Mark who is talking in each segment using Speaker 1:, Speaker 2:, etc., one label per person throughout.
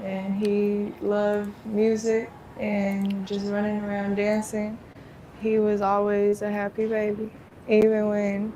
Speaker 1: and he loved music and just running around dancing. He was always a happy baby, even when,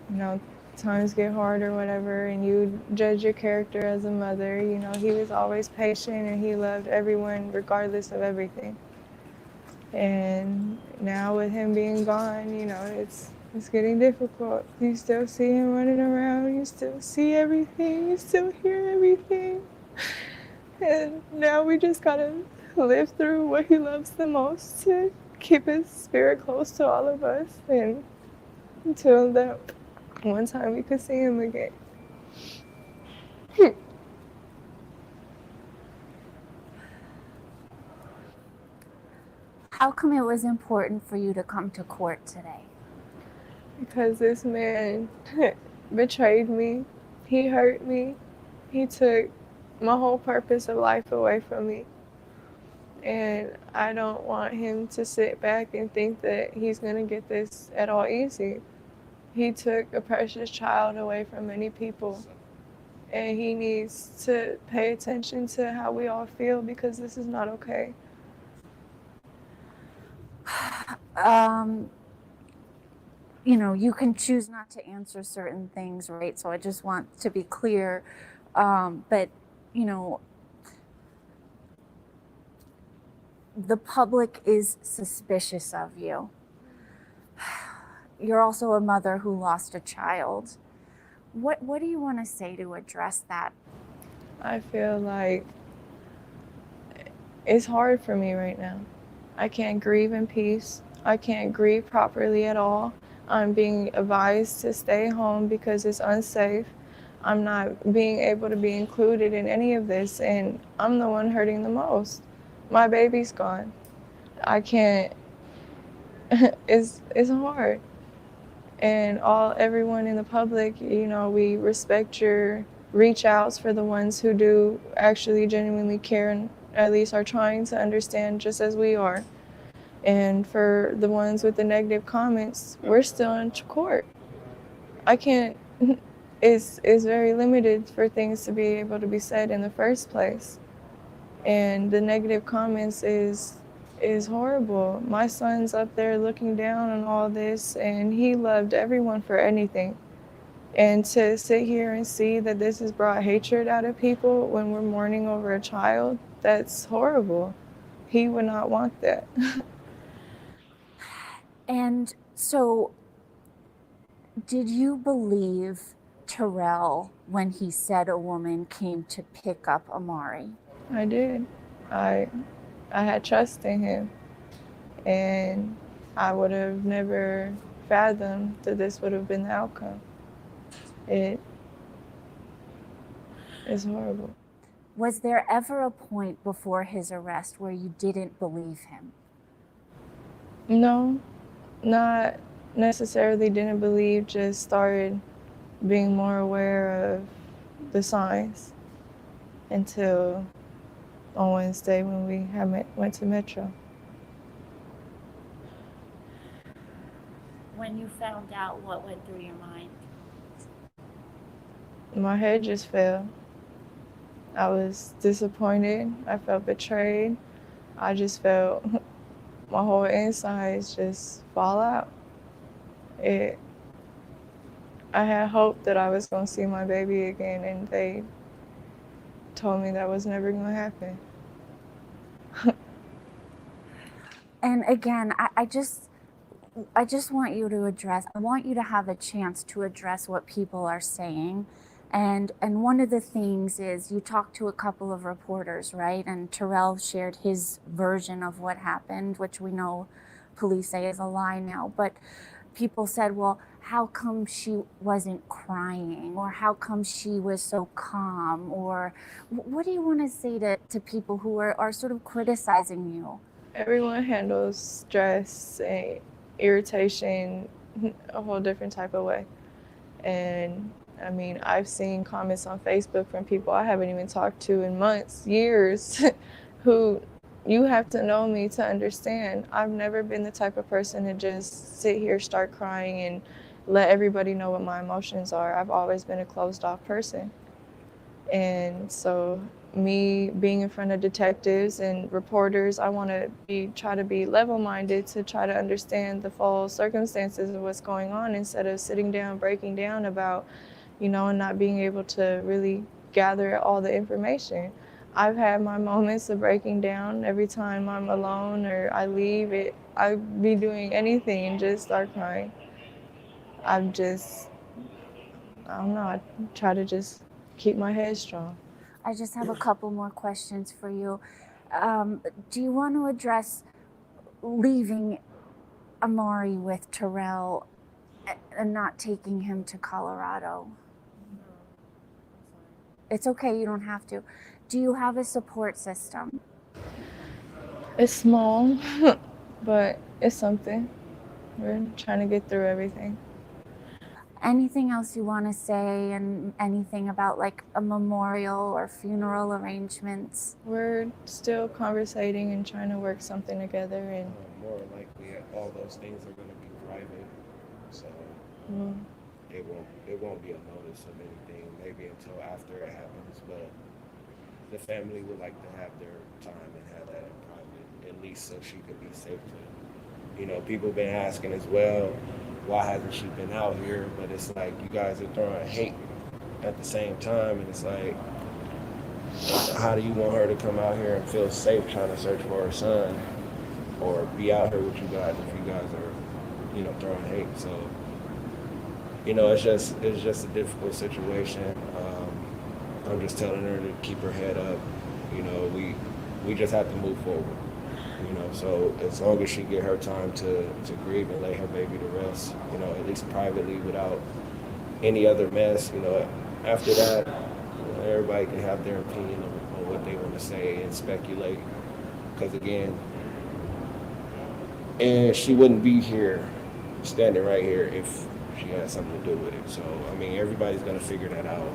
Speaker 1: you know, times get hard or whatever, and you judge your character as a mother. You know, he was always patient and he loved everyone regardless of everything. And now with him being gone, you know, it's getting difficult. You still see him running around, you still see everything, you still hear everything. And now we just gotta live through what he loves the most to keep his spirit close to all of us and until that one time we could see him again.
Speaker 2: How come it was important for you to come to court today?
Speaker 1: Because this man betrayed me, he hurt me, he took my whole purpose of life away from me. And I don't want him to sit back and think that he's going to get this at all easy. He took a precious child away from many people, and he needs to pay attention to how we all feel because this is not okay.
Speaker 2: You know, you can choose not to answer certain things, right? So I just want to be clear. But, you know, the public is suspicious of you. You're also a mother who lost a child. What do you want to say to address that?
Speaker 1: I feel like it's hard for me right now. I can't grieve in peace. I can't grieve properly at all. I'm being advised to stay home because it's unsafe. I'm not being able to be included in any of this, and I'm the one hurting the most. My baby's gone. I can't. It's hard. And everyone in the public, you know, we respect your reach outs for the ones who do actually genuinely care and at least are trying to understand just as we are. And for the ones with the negative comments, we're still in court. I can't, it's very limited for things to be able to be said in the first place. And the negative comments is horrible. My son's up there looking down on all this, and he loved everyone for anything. And to sit here and see that this has brought hatred out of people when we're mourning over a child, that's horrible. He would not want that.
Speaker 2: And so, did you believe Terrell when he said a woman came to pick up Amari?
Speaker 1: I did. I I had trust in him, and I would have never fathomed that this would have been the outcome. It is horrible.
Speaker 2: Was there ever a point before his arrest where you didn't believe him?
Speaker 1: No, not necessarily didn't believe, just started being more aware of the signs until on Wednesday when we went to Metro.
Speaker 2: When you found out, what went through your mind?
Speaker 1: My head just fell. I was disappointed. I felt betrayed. I just felt my whole insides just fall out. It. I had hoped that I was going to see my baby again, and they told me that was never going to happen.
Speaker 2: And again, I just want you to address, I want you to have a chance to address what people are saying. And one of the things is you talked to a couple of reporters, right? And Terrell shared his version of what happened, which we know police say is a lie now. But people said, well, how come she wasn't crying? Or how come she was so calm? Or what do you want to say to people who are sort of criticizing you?
Speaker 1: Everyone handles stress and irritation a whole different type of way. And I mean, I've seen comments on Facebook from people I haven't even talked to in months, years, who you have to know me to understand. I've never been the type of person to just sit here, start crying, and let everybody know what my emotions are. I've always been a closed off person. And so me being in front of detectives and reporters, I want to try to be level-minded to try to understand the full circumstances of what's going on instead of sitting down, breaking down about, and not being able to really gather all the information. I've had my moments of breaking down every time I'm alone or I leave it. I'd be doing anything and just start crying. I'm just, I don't know, I try to just keep my head strong.
Speaker 2: I just have a couple more questions for you. Do you want to address leaving Amari with Terrell and not taking him to Colorado? It's okay, you don't have to. Do you have a support system?
Speaker 1: It's small, but it's something. We're trying to get through everything.
Speaker 2: Anything else you want to say, and anything about like a memorial or funeral arrangements?
Speaker 1: We're still conversating and trying to work something together. And
Speaker 3: More likely, all those things are going to be private, so it won't be a notice of anything. Maybe until after it happens, but the family would like to have their time and have that in private, at least so she could be safe. People have been asking as well, why hasn't she been out here? But it's like you guys are throwing hate at the same time, and it's like, how do you want her to come out here and feel safe trying to search for her son, or be out here with you guys if you guys are, throwing hate? So, it's just a difficult situation. I'm just telling her to keep her head up. We just have to move forward. So as long as she get her time to grieve and lay her baby to rest, at least privately without any other mess, after that, everybody can have their opinion on what they want to say and speculate. Because again, and she wouldn't be here, standing right here, if she had something to do with it. So, everybody's going to figure that out,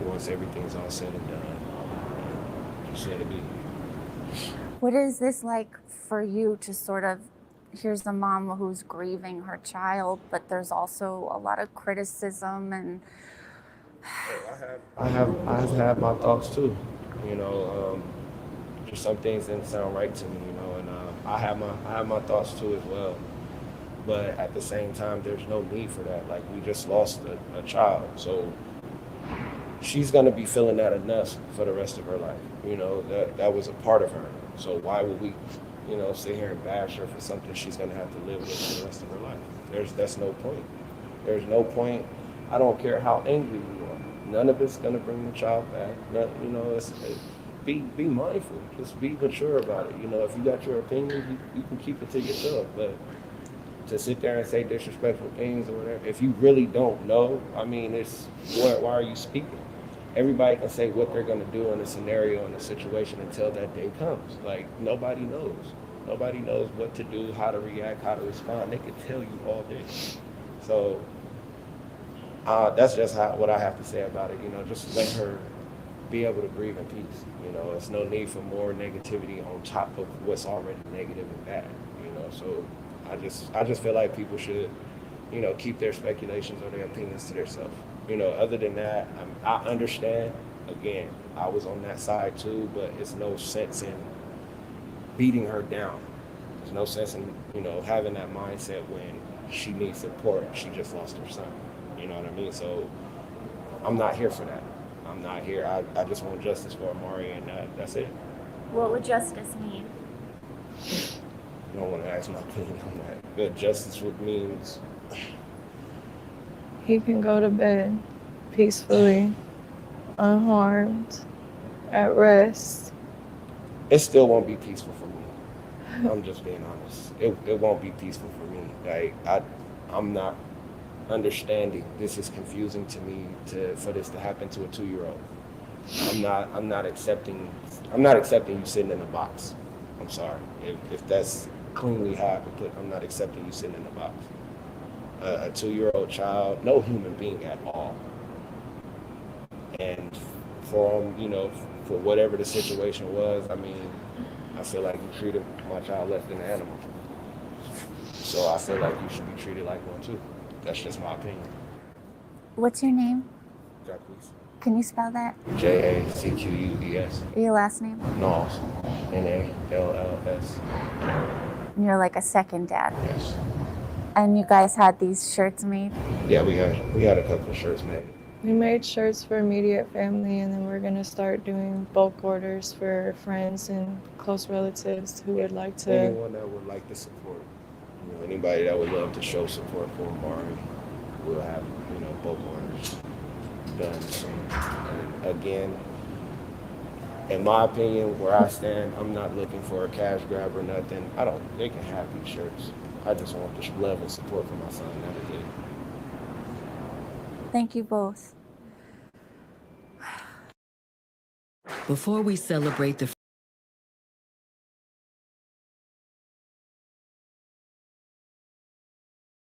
Speaker 3: once everything's all said and done. Just let it be.
Speaker 2: What is this like for you to sort of, here's a mom who's grieving her child, but there's also a lot of criticism and...
Speaker 3: I've had my thoughts too, just some things didn't sound right to me, and I have my thoughts too as well. But at the same time, there's no need for that. Like, we just lost a child, so she's gonna be feeling that enough for the rest of her life. That was a part of her. So why would we, sit here and bash her for something she's gonna have to live with for the rest of her life? That's no point. There's no point. I don't care how angry you are. None of it's gonna bring the child back. Be mindful. Just be mature about it. If you got your opinion, you can keep it to yourself. But to sit there and say disrespectful things or whatever, if you really don't know, it's why are you speaking? Everybody can say what they're going to do in a scenario, in a situation, until that day comes. Like, nobody knows. Nobody knows what to do, how to react, how to respond. They can tell you all day. So that's just what I have to say about it. Just let her be able to grieve in peace. It's no need for more negativity on top of what's already negative and bad. So I just feel like people should, keep their speculations or their opinions to themselves. Other than that, I understand. Again, I was on that side too, but it's no sense in beating her down. There's no sense in, having that mindset when she needs support. She just lost her son. You know what I mean? So I'm not here for that. I'm not here. I just want justice for Amari, and that's it.
Speaker 2: What would justice mean?
Speaker 3: You don't want to ask my opinion on that. But justice means
Speaker 1: he can go to bed peacefully, unharmed, at rest.
Speaker 3: it still won't be peaceful for me. I'm just being honest. It won't be peaceful for me. Like, I'm not understanding. This is confusing to me for this to happen to a 2-year-old. I'm not accepting you sitting in a box. I'm sorry. If that's cleanly how I can put it, I'm not accepting you sitting in a box. A 2-year-old child, no human being at all. And for for whatever the situation was, I feel like you treated my child less than an animal. So I feel like you should be treated like one too. That's just my opinion.
Speaker 2: What's your name?
Speaker 3: Jacquees.
Speaker 2: Can you spell that?
Speaker 3: Jacqueus.
Speaker 2: Your last name?
Speaker 3: Knowles. Nalls.
Speaker 2: And you're like a second dad.
Speaker 3: Yes.
Speaker 2: And you guys had these shirts made?
Speaker 3: Yeah, we had a couple of shirts made.
Speaker 1: We made shirts for immediate family, and then we're gonna start doing bulk orders for friends and close relatives who would like to.
Speaker 3: Anyone that would like to support, anybody that would love to show support for Amari, we'll have, bulk orders done soon. And again, in my opinion, where I stand, I'm not looking for a cash grab or nothing. They can have these shirts. I just want the love and support for my son. That is it.
Speaker 2: Thank you both.
Speaker 4: Before we celebrate the